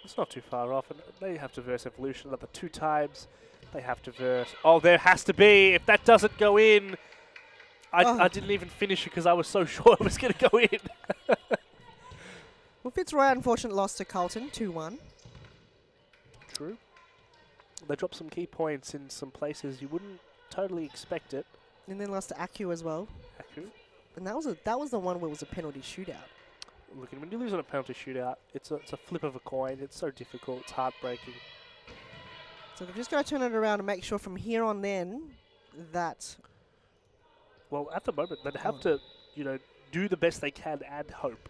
It's not too far off, and they have to verse Evolution another 2 times. They have to verse... Oh, there has to be! If that doesn't go in... I didn't even finish it because I was so sure it was going to go in. Well, Fitzroy, unfortunately, lost to Carlton 2-1. True. They dropped some key points in some places you wouldn't totally expect it. And then lost to Acu as well. Acu. And that was the one where it was a penalty shootout. Look, when you lose on a penalty shootout, it's a flip of a coin. It's so difficult. It's heartbreaking. So they've just got to turn it around and make sure from here on then that... Well, at the moment, they'd have to, do the best they can and hope.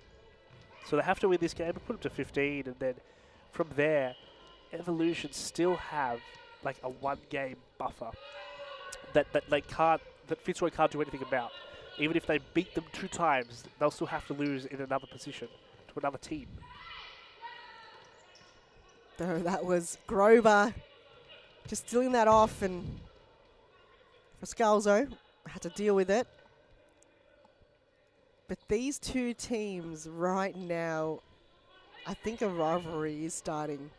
So they have to win this game and put them to 15, and then from there, Evolution still have like a one-game buffer that Fitzroy can't do anything about. Even if they beat them 2 times, they'll still have to lose in another position to another team. So that was Grover just stealing that off, and Scalzo had to deal with it. But these two teams right now, I think a rivalry is starting.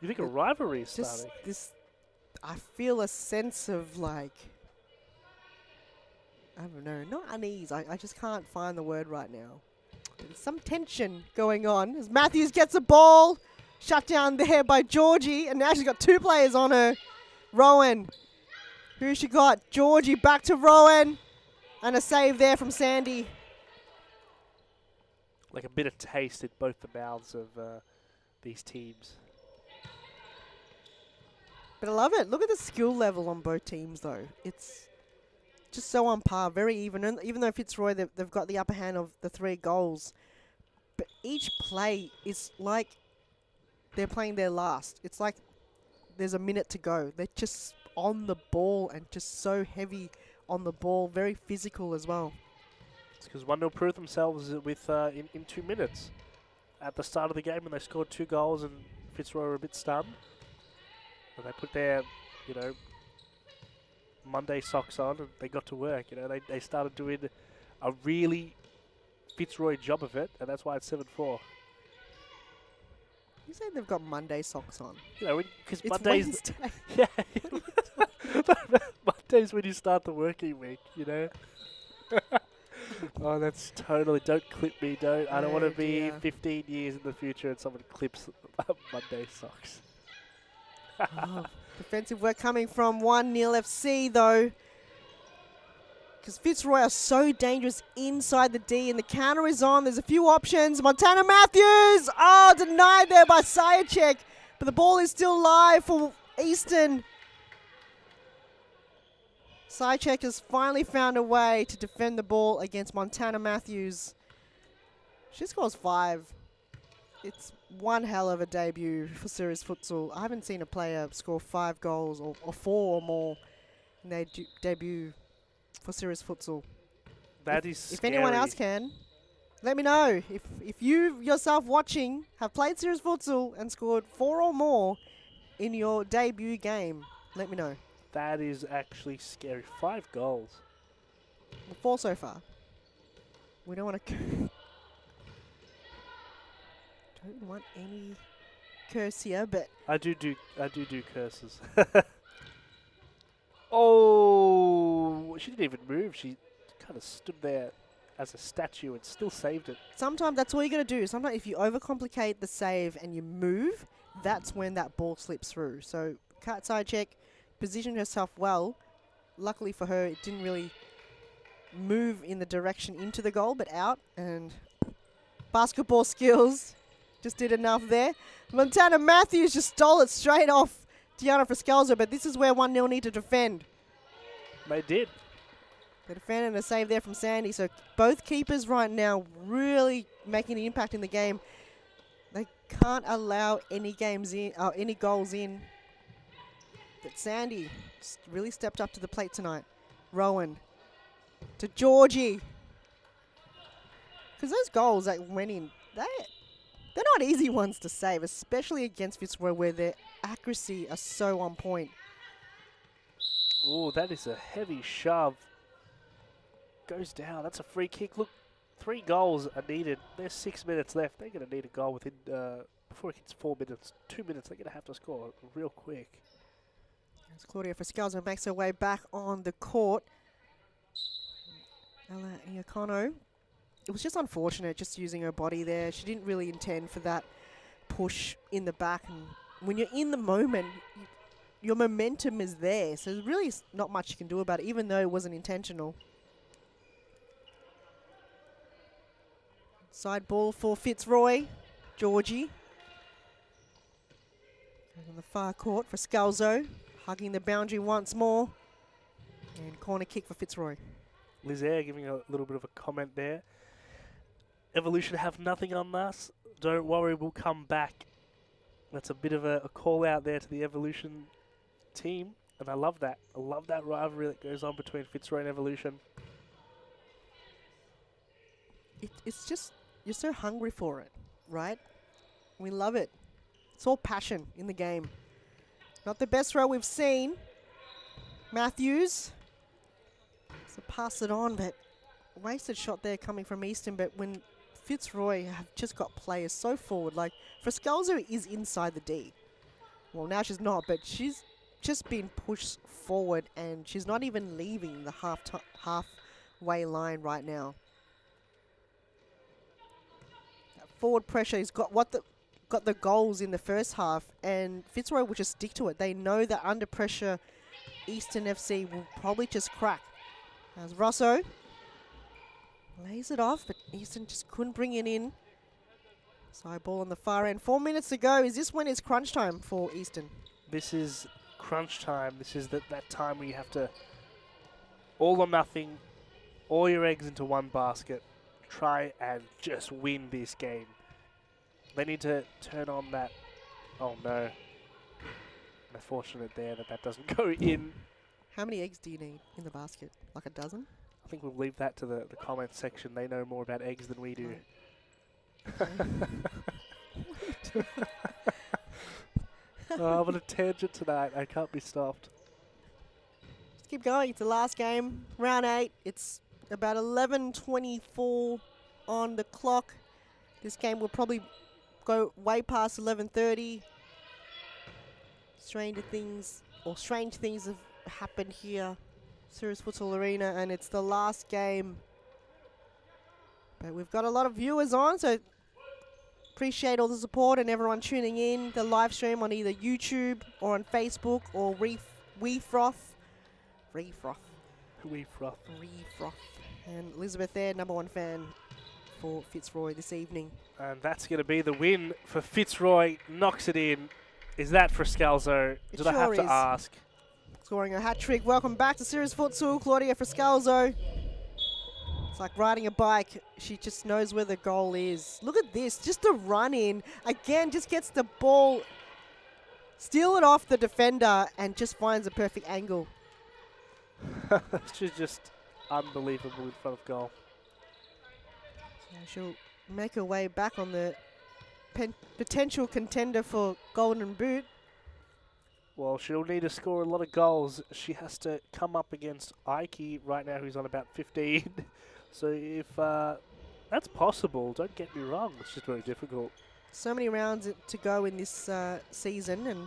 You think a rivalry is starting? I feel a sense of like, I don't know, not unease. I just can't find the word right now. There's some tension going on as Matthews gets the ball. Shut down there by Georgie, and now she's got 2 players on her. Rowan. Who she got? Georgie back to Rowan. And a save there from Sandy. Like a bit of taste in both the mouths of these teams. But I love it. Look at the skill level on both teams, though. It's just so on par, very even. And even though Fitzroy, they've got the upper hand of the 3 goals. But each play is like they're playing their last. It's like there's a minute to go. They're just on the ball and just so heavy on the ball, very physical as well. It's because 1-0 proved themselves with in 2 minutes. At the start of the game when they scored 2 goals and Fitzroy were a bit stunned. And they put their, Monday socks on and they got to work. They started doing a really Fitzroy job of it, and that's why it's 7-4. You say they've got Monday socks on? Because It's Mondays... Wednesday. Yeah. Mondays when you start the working week, Oh, that's totally... Don't clip me, don't. I don't want to be 15 years in the future and someone clips Monday socks. Defensive work coming from 1-0 FC, though. Because Fitzroy are so dangerous inside the D, and the counter is on. There's a few options. Montana Matthews! Oh, denied there by Sayacek. But the ball is still live for Easton. Sayacek has finally found a way to defend the ball against Montana Matthews. She scores 5. It's one hell of a debut for Series Futsal. I haven't seen a player score 5 goals or 4 or more in their debut for Series Futsal. That is scary. If anyone else can, let me know. If you yourself watching have played Series Futsal and scored 4 or more in your debut game, let me know. That is actually scary. 5 goals. Well, 4 so far. We don't want to... don't want any curse here, but... I do curses. Oh, she didn't even move. She kind of stood there as a statue and still saved it. Sometimes that's all you got to do. Sometimes if you overcomplicate the save and you move, that's when that ball slips through. So Kat Sayacek positioned herself well. Luckily for her, it didn't really move in the direction into the goal, but out. And basketball skills just did enough there. Montana Matthews just stole it straight off Diana Frascalzo, but this is where 1-0 need to defend. They did. They defended and a save there from Sandy. So both keepers right now really making an impact in the game. They can't allow any goals in. But Sandy really stepped up to the plate tonight. Rowan to Georgie. Because those goals that went in, they're not easy ones to save, especially against Fitzroy where their accuracy are so on point. Oh, that is a heavy shove. Goes down. That's a free kick. Look, 3 goals are needed. There's 6 minutes left. They're going to need a goal within, before it hits 4 minutes, 2 minutes, they're going to have to score real quick. As Claudia Frascalzo makes her way back on the court. Ella Iacono it was just unfortunate just using her body there. She didn't really intend for that push in the back. And when you're in the moment, your momentum is there. So there's really not much you can do about it, even though it wasn't intentional. Side ball for Fitzroy. Georgie. On the far court for Scalzo. Hugging the boundary once more. And corner kick for Fitzroy. Lizaire giving a little bit of a comment there. Evolution have nothing on us. Don't worry, we'll come back. That's a bit of a call out there to the Evolution team. And I love that. I love that rivalry that goes on between Fitzroy and Evolution. It's just, you're so hungry for it, right? We love it. It's all passion in the game. Not the best row we've seen. Matthews. So pass it on, but wasted shot there coming from Easton. But when Fitzroy have just got players so forward, like Frascalzo is inside the D. Well, now she's not, but she's just been pushed forward and she's not even leaving the halfway line right now. That forward pressure, he's got the goals in the first half, and Fitzroy will just stick to it. They know that under pressure, Eastern FC will probably just crack. As Rosso lays it off, but Eastern just couldn't bring it in. Side ball on the far end. 4 minutes to go. Is this when it's crunch time for Eastern? This is crunch time. This is that time where you have to all or nothing, all your eggs into one basket. Try and just win this game. They need to turn on that. Oh no. Unfortunate there that doesn't go in. How many eggs do you need in the basket? Like a dozen? I think we'll leave that to the comment section. They know more about eggs than we do. Oh, I'm on a tangent tonight. I can't be stopped. Let's keep going. It's the last game. Round 8. It's about 11:24 on the clock. This game will probably go way past 11:30. Strange things have happened here. Sirius Futsal Arena, and it's the last game. But we've got a lot of viewers on, so appreciate all the support and everyone tuning in. The live stream on either YouTube or on Facebook or WeFroth. And Elizabeth there, #1 fan for Fitzroy this evening. And that's going to be the win for Fitzroy. Knocks it in. Is that for Scalzo? Did I have to ask? Scoring a hat-trick. Welcome back to Sirius Futsal, Claudia Frascalzo. It's like riding a bike. She just knows where the goal is. Look at this, just a run in. Again, just gets the ball, steal it off the defender, and just finds a perfect angle. She's just unbelievable in front of goal. So she'll make her way back on the potential contender for Golden Boot. Well, she'll need to score a lot of goals. She has to come up against Ike right now, who's on about 15. So if that's possible, don't get me wrong, it's just very difficult. So many rounds to go in this season, and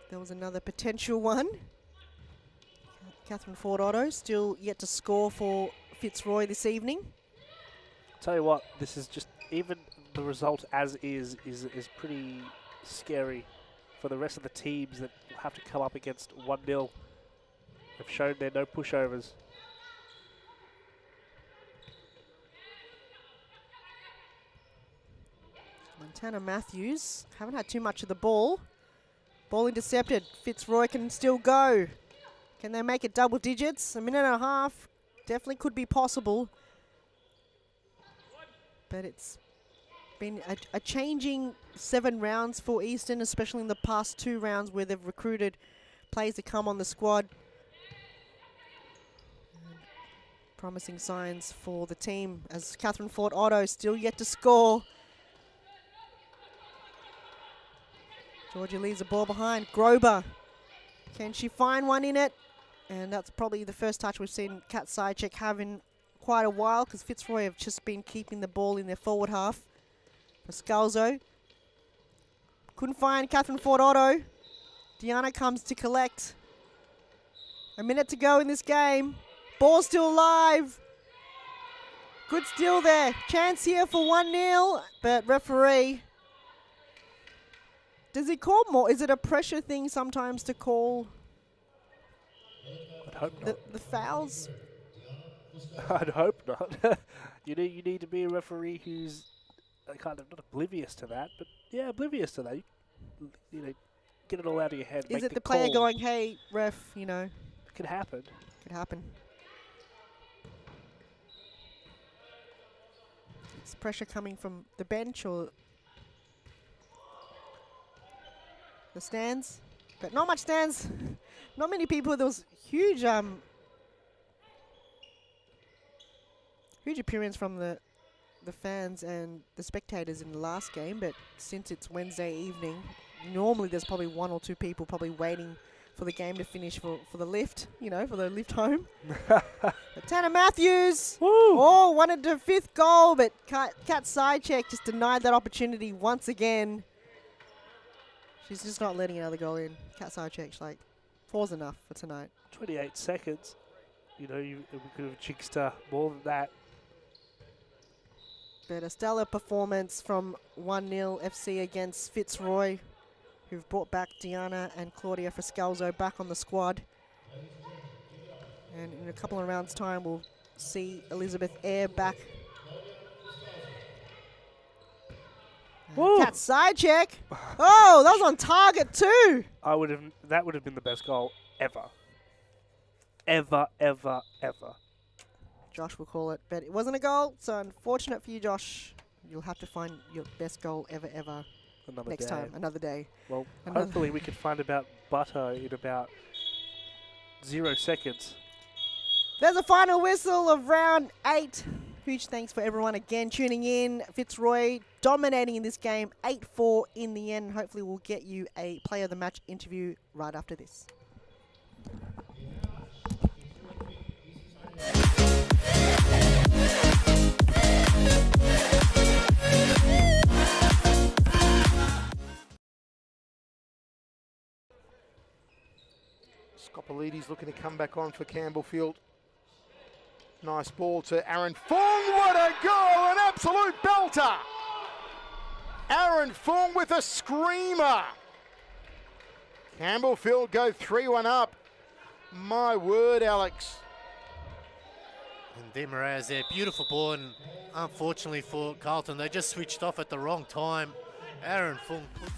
there was another potential one. Catherine Ford Otto still yet to score for Fitzroy this evening. Tell you what, this is just, even the result as is pretty scary for the rest of the teams that will have to come up against 1-0. They've shown there no pushovers. Montana Matthews haven't had too much of the ball. Ball intercepted. Fitzroy can still go. Can they make it double digits? A minute and a half. Definitely could be possible. But it's been a changing 7 rounds for Eastern, especially in the past 2 rounds where they've recruited players to come on the squad. And promising signs for the team as Catherine Ford Otto still yet to score. Georgia leaves the ball behind. Grober. Can she find one in it? And that's probably the first touch we've seen Kat Sychek have in quite a while, because Fitzroy have just been keeping the ball in their forward half. For Scalzo. Couldn't find Catherine Ford Otto. Diana comes to collect. A minute to go in this game. Ball still alive. Good steal there. Chance here for 1-0, but referee. Does he call more? Is it a pressure thing sometimes to call I'd hope not. the fouls? I'd hope not. You need to be a referee who's kind of not oblivious to that, but yeah, oblivious to that. You know, get it all out of your head. Is make it the player call. going, hey, ref, you know? It could happen. Could happen. Is pressure coming from the bench or the stands? But not much stands. Not many people. There was huge huge appearance from the fans and the spectators in the last game, but since it's Wednesday evening, normally there's probably 1 or 2 people probably waiting for the game to finish for the lift, you know, for the lift home. But Tanner Matthews, wanted the 5th goal, but Kat side check just denied that opportunity once again. She's just not letting another goal in. Kat side check's like, 4's enough for tonight. 28 seconds. You know, we could have jinxed more than that. But a stellar performance from 1-0 FC against Fitzroy, who've brought back Diana and Claudia Friscalzo back on the squad. And in a couple of rounds' time, we'll see Elizabeth Eyre back. Cat side check. Oh, that was on target too. That would have been the best goal ever. Ever. Josh will call it, but it wasn't a goal, so unfortunate for you, Josh. You'll have to find your best goal ever next time, another day. Well, hopefully we can find about butter in about 0 seconds. There's a final whistle of round 8. Huge thanks for everyone again tuning in. Fitzroy dominating in this game, 8-4 in the end. Hopefully we'll get you a player of the match interview right after this. Scoppolides looking to come back on for Campbellfield. Nice ball to Aaron Fung. What a goal! An absolute belter! Aaron Fung with a screamer. Campbellfield go 3-1 up. My word, Alex. And De Moraes there, beautiful ball, and unfortunately for Carlton, they just switched off at the wrong time. Aaron Fung puts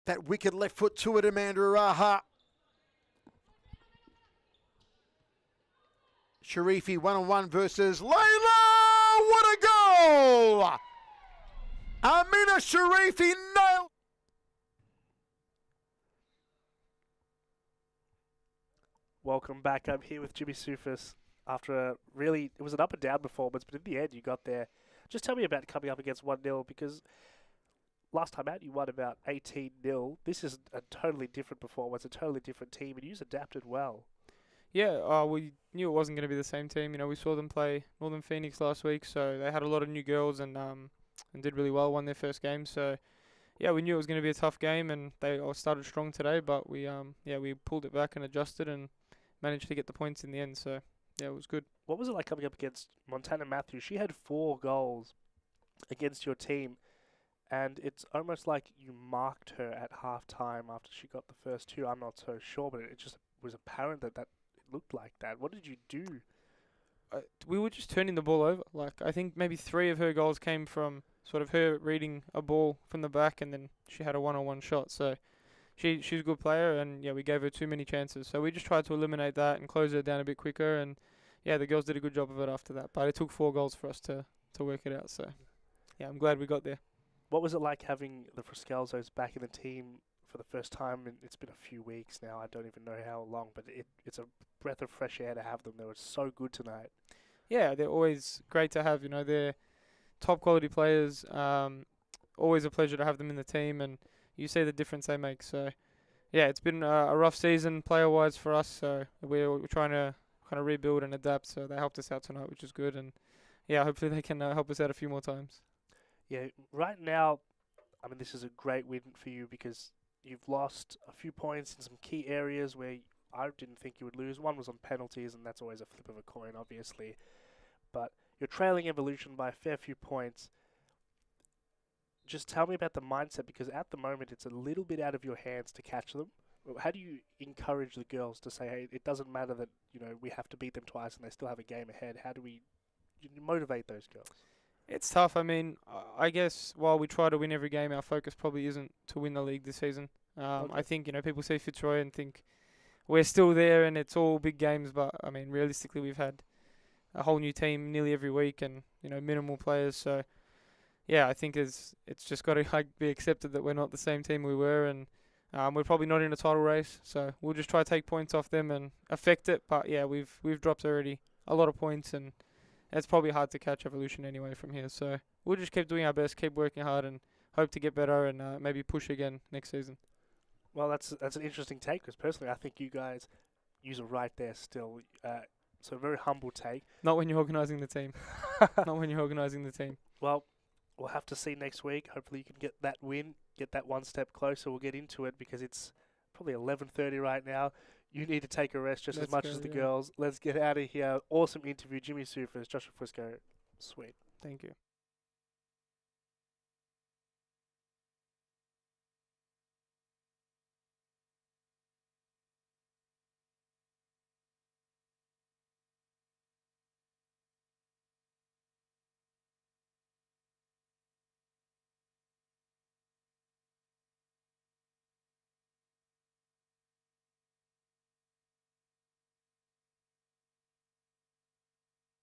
that wicked left foot to it, Amanda Araha. Sharifi 1-on-1 versus Layla. What a goal! Amina Sharifi nailed. Welcome back. I'm here with Jimmy Soufis after it was an up and down performance, but in the end you got there. Just tell me about coming up against 1-0, because last time out you won about 18-0. This is a totally different performance, a totally different team, and you've adapted well. Yeah, we knew it wasn't going to be the same team. You know, we saw them play Northern Phoenix last week, so they had a lot of new girls and did really well, won their first game. So, yeah, we knew it was going to be a tough game, and they all started strong today. But we pulled it back and adjusted and managed to get the points in the end. So, yeah, it was good. What was it like coming up against Montana Matthews? She had 4 goals against your team, and it's almost like you marked her at half-time after she got the first 2. I'm not so sure, but it just was apparent that it looked like that. What did you do? We were just turning the ball over. Like, I think maybe 3 of her goals came from sort of her reading a ball from the back, and then she had a one-on-one shot. So she's a good player, and yeah, we gave her too many chances. So we just tried to eliminate that and close her down a bit quicker. And yeah, the girls did a good job of it after that. But it took 4 goals for us to work it out. So yeah, I'm glad we got there. What was it like having the Frascalzos back in the team for the first time? And it's been a few weeks now. I don't even know how long, but it's a breath of fresh air to have them. They were so good tonight. Yeah, they're always great to have. You know, they're top quality players. Always a pleasure to have them in the team, and you see the difference they make. So yeah, it's been a rough season player-wise for us. So we're trying to kind of rebuild and adapt. So they helped us out tonight, which is good. And yeah, hopefully they can help us out a few more times. Yeah, right now, I mean, this is a great win for you because you've lost a few points in some key areas where I didn't think you would lose. One was on penalties, and that's always a flip of a coin, obviously. But you're trailing Evolution by a fair few points. Just tell me about the mindset, because at the moment it's a little bit out of your hands to catch them. How do you encourage the girls to say, hey, it doesn't matter that, you know, we have to beat them twice and they still have a game ahead? How do we motivate those girls? It's tough. I mean, I guess while we try to win every game, our focus probably isn't to win the league this season. Okay. I think, you know, people see Fitzroy and think we're still there and it's all big games, but I mean, realistically, we've had a whole new team nearly every week and, you know, minimal players. So yeah, I think it's just got to be accepted that we're not the same team we were, and we're probably not in a title race. So we'll just try to take points off them and affect it. But yeah, we've dropped already a lot of points, and it's probably hard to catch Evolution anyway from here. So we'll just keep doing our best, keep working hard, and hope to get better and maybe push again next season. Well, that's an interesting take, because personally I think you guys use it right there still. So a very humble take. Not when you're organising the team. Not when you're organising the team. Well, we'll have to see next week. Hopefully you can get that win, get that one step closer. We'll get into it because it's probably 11:30 right now. You need to take a rest just as much as the girls. Let's get out of here. Awesome interview. Jimmy Sufas, Joshua Fusco. Sweet. Thank you.